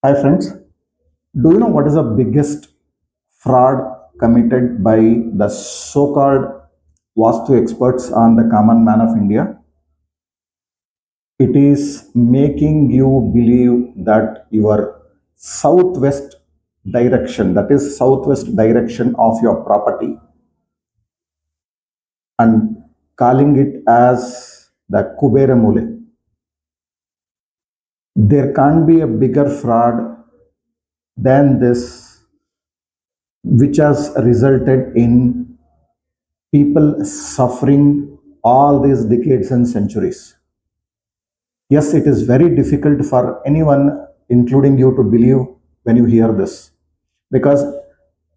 Hi friends, do you know what is the biggest fraud committed by the so-called Vastu experts on the common man of India? It is making you believe that your southwest direction, that is southwest direction of your property, and calling it as the KUBER MULE. There can't be a bigger fraud than this, which has resulted in people suffering all these decades and centuries. Yes, it is very difficult for anyone, including you, to believe when you hear this, because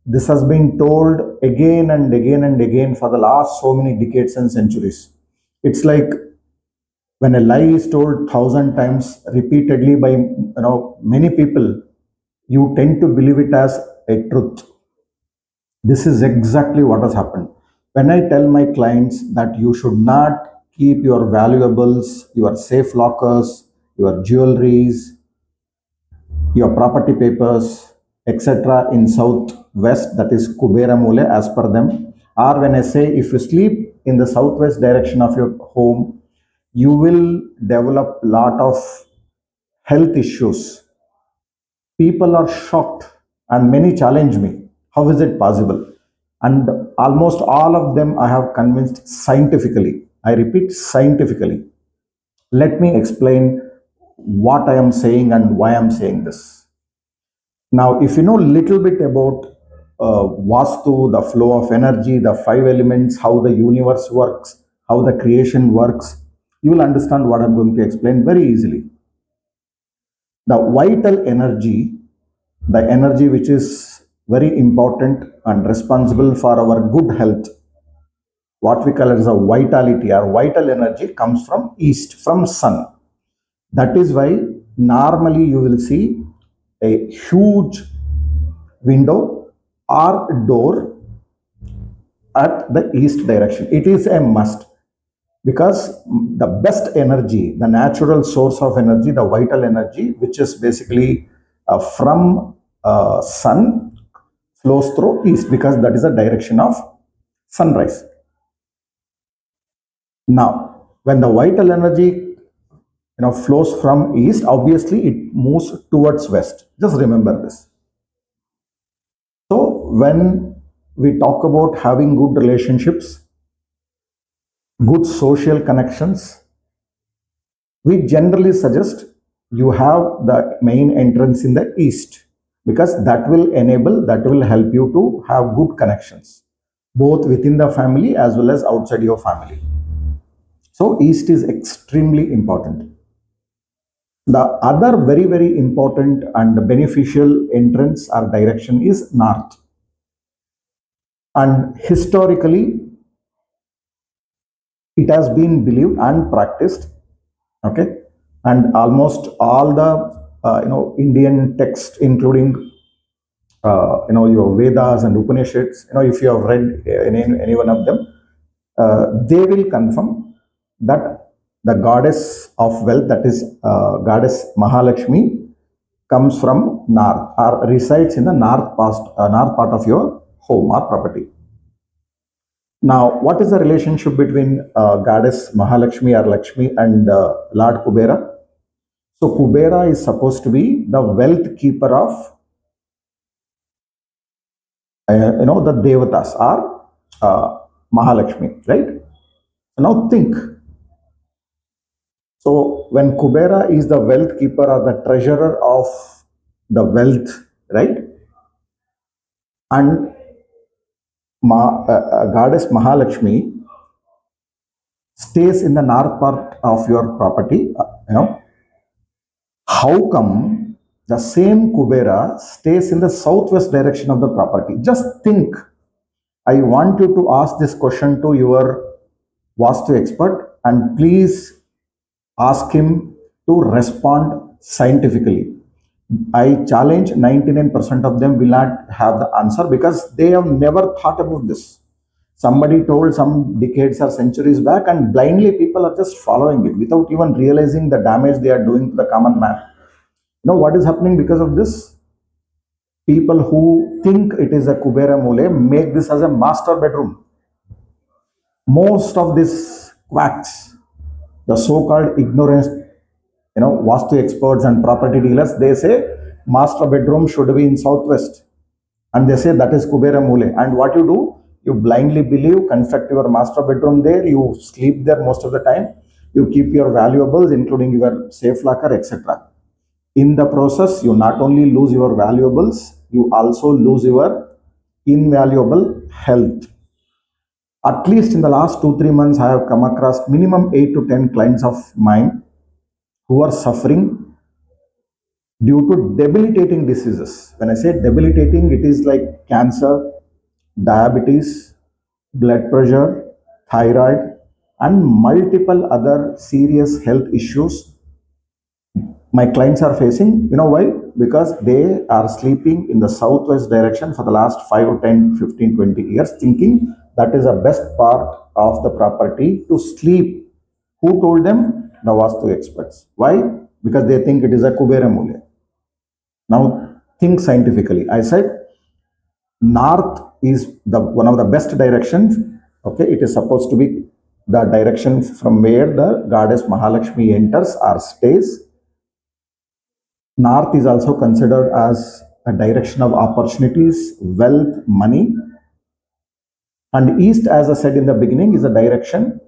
this has been told again and again and again for the last so many decades and centuries. It's like when a lie is told thousand times repeatedly by many people, you tend to believe it as a truth. This is exactly what has happened. When I tell my clients that you should not keep your valuables, your safe lockers, your jewelries, your property papers, etc., in southwest, that is Kubera Mule, as per them, or when I say if you sleep in the southwest direction of your home, you will develop lot of health issues. People are shocked and many challenge me. How is it possible? And almost all of them I have convinced scientifically. I repeat, scientifically. Let me explain what I am saying and why I'm saying this. Now, if you know little bit about Vastu, the flow of energy, the five elements, how the universe works, how the creation works, you will understand what I'm going to explain very easily. The vital energy, the energy which is very important and responsible for our good health, what we call as a vitality or vital energy, comes from east, from sun. That is why normally you will see a huge window or door at the east direction. It is a must, because the best energy, the natural source of energy, the vital energy, which is basically from sun, flows through east, because that is the direction of sunrise. Now, when the vital energy flows from east, obviously it moves towards west. Just remember this. So when we talk about having good relationships, good social connections, we generally suggest you have the main entrance in the east, because that will enable, that will help you to have good connections both within the family as well as outside your family. So east is extremely important. The other very very important and beneficial entrance or direction is north, and historically it has been believed and practiced, okay, and almost all the Indian texts, including your Vedas and Upanishads, if you have read any one of them, they will confirm that the goddess of wealth, that is goddess Mahalakshmi, comes from north or resides in the north part of your home or property. Now, what is the relationship between goddess Mahalakshmi or Lakshmi and Lord Kubera? So Kubera is supposed to be the wealth keeper of the devatas or Mahalakshmi, right? Now think. So when Kubera is the wealth keeper or the treasurer of the wealth, right? And goddess Mahalakshmi stays in the north part of your property, how come the same Kubera stays in the southwest direction of the property? Just think. I want you to ask this question to your Vastu expert, and please ask him to respond scientifically. I challenge 99% of them will not have the answer, because they have never thought about this. Somebody told some decades or centuries back, and blindly people are just following it without even realizing the damage they are doing to the common man. What is happening because of this? People who think it is a Kubera Mule make this as a master bedroom. Most of these quacks, the so-called ignorance, Vastu experts and property dealers, they say master bedroom should be in southwest, and they say that is Kubera Mule. And what you do, you blindly believe, construct your master bedroom there, you sleep there most of the time, you keep your valuables, including your safe locker, etc. In the process, you not only lose your valuables, you also lose your invaluable health. At least in the last 2 3 months, I have come across minimum 8 to 10 clients of mine who are suffering due to debilitating diseases. When I say debilitating, it is like cancer, diabetes, blood pressure, thyroid, and multiple other serious health issues my clients are facing. You know why? Because they are sleeping in the southwest direction for the last 5 or 10, 15, 20 years, thinking that is the best part of the property to sleep. Who told them? The Vastu experts. Why? Because they think it is a Kubera Mule. Now, think scientifically. I said north is the one of the best directions. Okay, it is supposed to be the direction from where the goddess Mahalakshmi enters or stays. North is also considered as a direction of opportunities, wealth, money. And east, as I said in the beginning, is a direction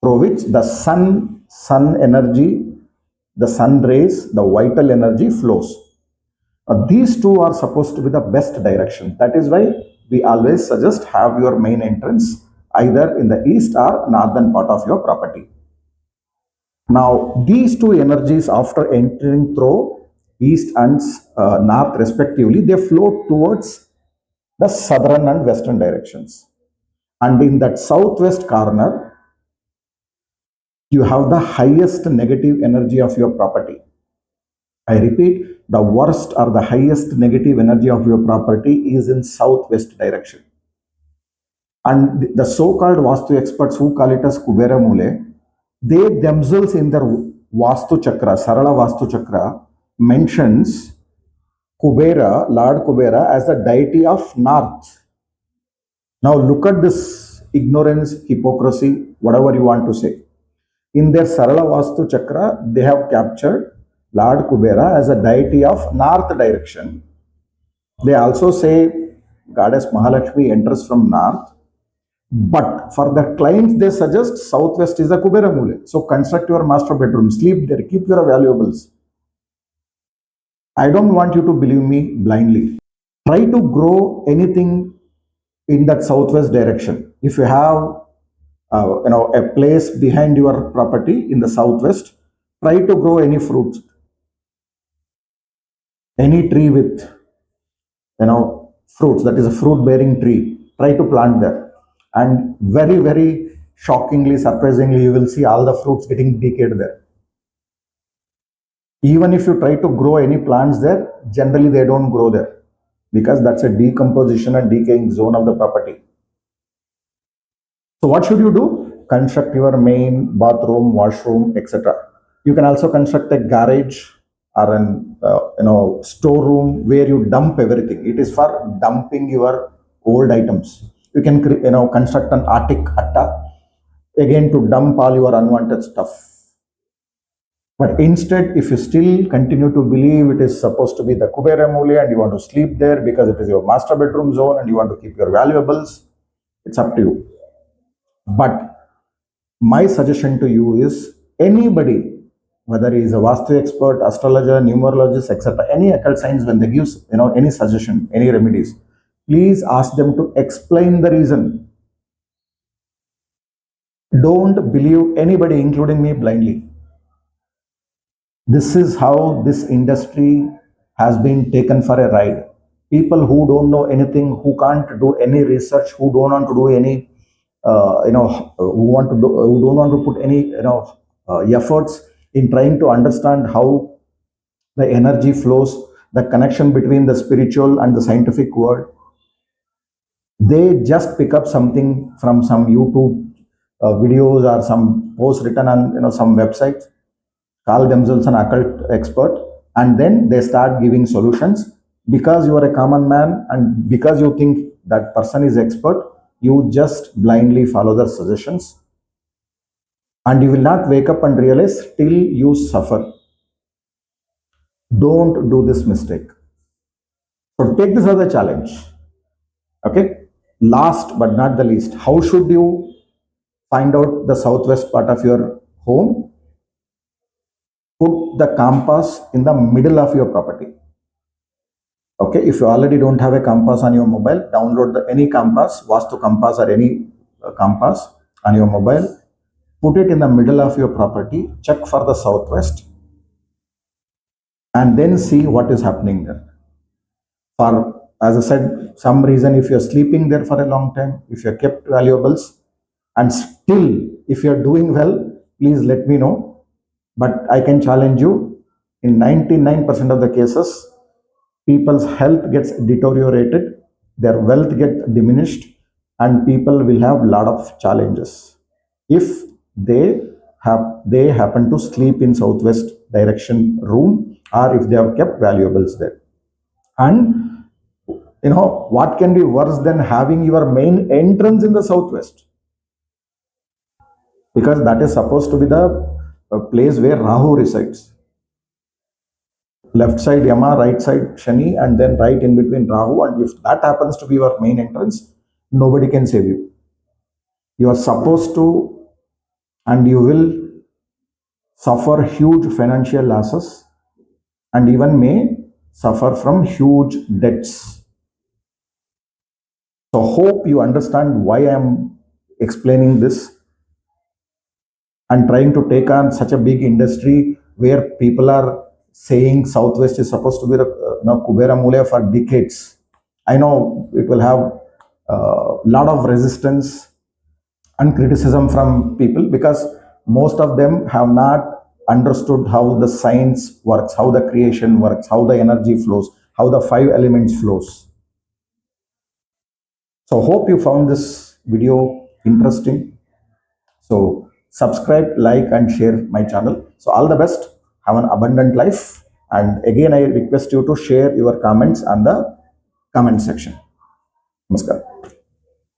through which the sun energy, the sun rays, the vital energy flows. These two are supposed to be the best direction. That is why we always suggest have your main entrance either in the east or northern part of your property. Now, these two energies, after entering through east and north respectively, they flow towards the southern and western directions. And in that southwest corner, you have the highest negative energy of your property. I repeat, the worst or the highest negative energy of your property is in southwest direction. And the so-called Vastu experts who call it as Kubera Mule, they themselves in their Vastu Chakra, Sarala Vastu Chakra, mentions Kubera, Lord Kubera, as the deity of North. Now look at this ignorance, hypocrisy, whatever you want to say. In their Sarala Vastu Chakra, they have captured Lord Kubera as a deity of North direction. They also say Goddess Mahalakshmi enters from North. But for the clients, they suggest southwest is a Kubera Mule. So construct your master bedroom, sleep there, keep your valuables. I don't want you to believe me blindly. Try to grow anything in that southwest direction. If you have a place behind your property in the southwest, try to grow any fruits, any tree with fruits, that is a fruit bearing tree. Try to plant there, and very very shockingly, surprisingly, you will see all the fruits getting decayed there. Even if you try to grow any plants there, generally they don't grow there because that's a decomposition and decaying zone of the property. So what should you do? Construct your main bathroom, washroom, etc. You can also construct a garage or an storeroom where you dump everything. It is for dumping your old items. You can construct an attic atta again to dump all your unwanted stuff. But instead, if you still continue to believe it is supposed to be the Kubera Mule and you want to sleep there because it is your master bedroom zone and you want to keep your valuables, it's up to you. But my suggestion to you is anybody, whether he is a Vastu expert, astrologer, numerologist, etc., any occult science, when they give any suggestion, any remedies, please ask them to explain the reason. Don't believe anybody, including me, blindly. This is how this industry has been taken for a ride. People who don't know anything, who can't do any research, who don't want to do any, who don't want to put any, efforts in trying to understand how the energy flows, the connection between the spiritual and the scientific world. They just pick up something from some YouTube videos or some posts written on some websites, call themselves an occult expert, and then they start giving solutions. Because you are a common man and because you think that person is expert, you just blindly follow their suggestions, and you will not wake up and realize till you suffer. Don't do this mistake. So take this as a challenge. Okay. Last but not the least, how should you find out the southwest part of your home? Put the compass in the middle of your property. Okay, if you already don't have a compass on your mobile, download any compass, Vastu compass or any compass on your mobile, put it in the middle of your property, check for the southwest, and then see what is happening there. For, as I said, some reason, if you're sleeping there for a long time, if you're kept valuables, and still, if you're doing well, please let me know. But I can challenge you, in 99% of the cases, people's health gets deteriorated, their wealth gets diminished, and people will have a lot of challenges if they happen to sleep in southwest direction room, or if they have kept valuables there. And what can be worse than having your main entrance in the southwest? Because that is supposed to be the place where Rahu resides. Left side Yama, right side Shani, and then right in between Rahu. And if that happens to be your main entrance, nobody can save you. You are supposed to, and you will suffer huge financial losses, and even may suffer from huge debts. So, hope you understand why I am explaining this and trying to take on such a big industry where people are saying Southwest is supposed to be the KUBER MULE for decades. I know it will have a lot of resistance and criticism from people because most of them have not understood how the science works, how the creation works, how the energy flows, how the five elements flows. So hope you found this video interesting. So subscribe, like, and share my channel. So all the best. Have an abundant life. And again, I request you to share your comments on the comment section. Namaskar.